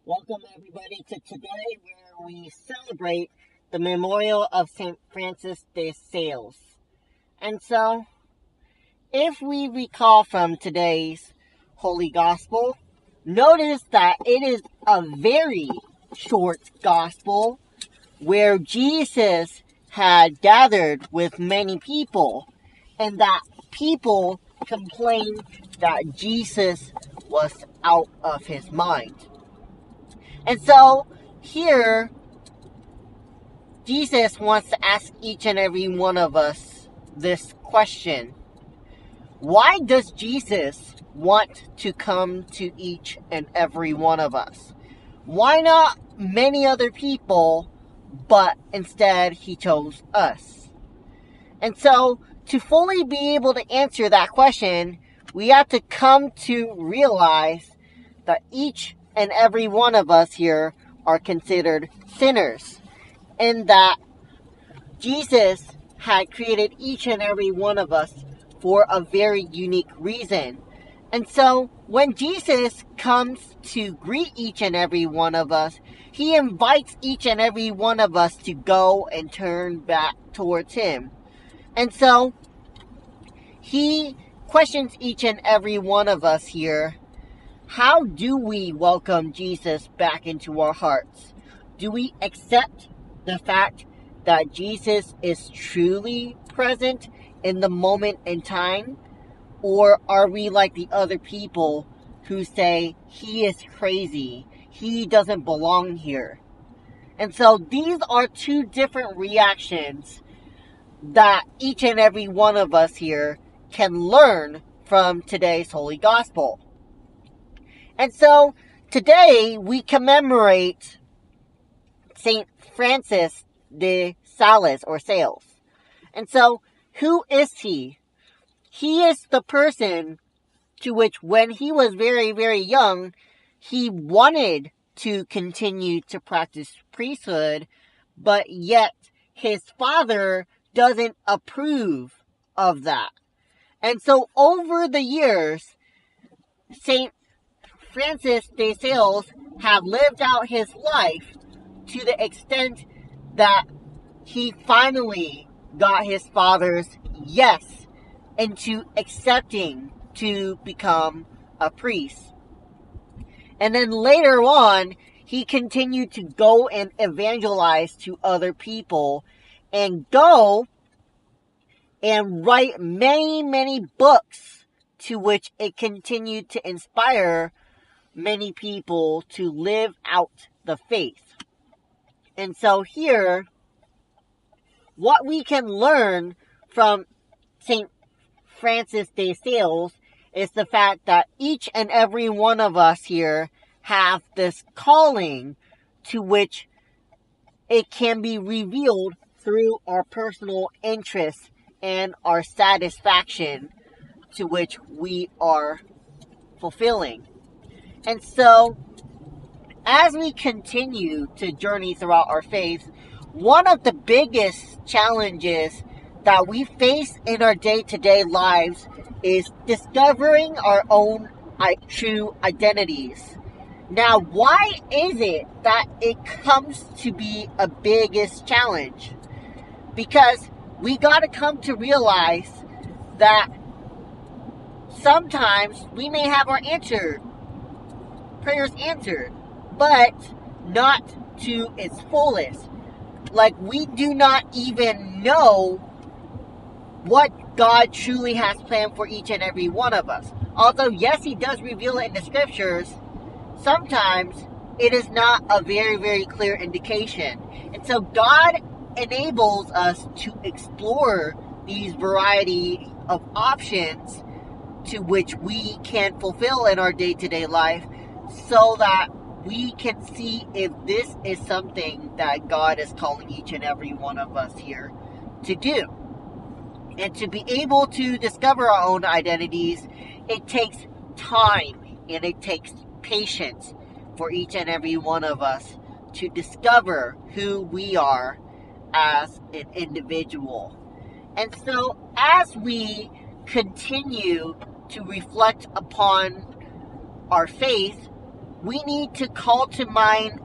Welcome everybody to today where we celebrate the memorial of St. Francis de Sales. And so, if we recall from today's Holy Gospel, notice that it is a very short Gospel where Jesus had gathered with many people and that people complained that Jesus was out of his mind. And so, here, Jesus wants to ask each and every one of us this question. Why does Jesus want to come to each and every one of us? Why not many other people, but instead he chose us? And so, to fully be able to answer that question, we have to come to realize that each and every one of us here are considered sinners, and that Jesus had created each and every one of us for a very unique reason. And so when Jesus comes to greet each and every one of us, he invites each and every one of us to go and turn back towards him. And so he questions each and every one of us here. How do we welcome Jesus back into our hearts? Do we accept the fact that Jesus is truly present in the moment in time? Or are we like the other people who say, he is crazy, he doesn't belong here? And so these are two different reactions that each and every one of us here can learn from today's Holy Gospel. And so, today we commemorate St. Francis de Sales or Sales. And so, who is he? He is the person to which when he was very, very young, he wanted to continue to practice priesthood, but yet his father doesn't approve of that. And so, over the years, St. Francis de Sales have lived out his life to the extent that he finally got his father's yes into accepting to become a priest. And then later on, he continued to go and evangelize to other people and go and write many, many books to which it continued to inspire many people to live out the faith. And so here, what we can learn from St. Francis de Sales is the fact that each and every one of us here have this calling to which it can be revealed through our personal interests and our satisfaction to which we are fulfilling. And so, as we continue to journey throughout our faith, one of the biggest challenges that we face in our day-to-day lives is discovering our own true identities. Now, why is it that it comes to be a biggest challenge? Because we got to come to realize that sometimes we may have our prayers answered, but not to its fullest. Like, we do not even know what God truly has planned for each and every one of us. Although, yes, he does reveal it in the scriptures, sometimes it is not a very, very clear indication. And so God enables us to explore these variety of options to which we can fulfill in our day-to-day life, so that we can see if this is something that God is calling each and every one of us here to do. And to be able to discover our own identities, it takes time and it takes patience for each and every one of us to discover who we are as an individual. And so, as we continue to reflect upon our faith, we need to call to mind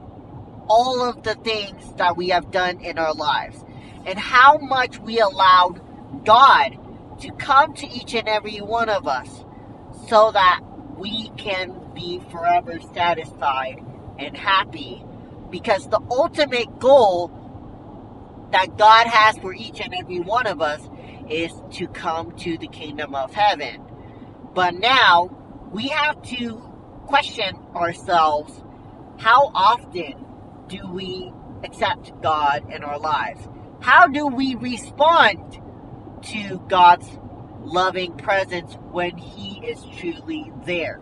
all of the things that we have done in our lives and how much we allowed God to come to each and every one of us so that we can be forever satisfied and happy. Because the ultimate goal that God has for each and every one of us is to come to the kingdom of heaven. But now we have to question ourselves, how often do we accept God in our lives? How do we respond to God's loving presence when He is truly there?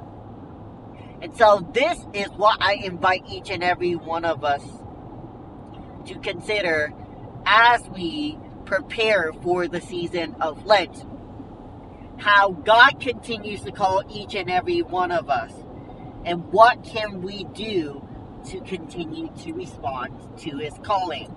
And so this is what I invite each and every one of us to consider as we prepare for the season of Lent. How God continues to call each and every one of us, and what can we do to continue to respond to His calling.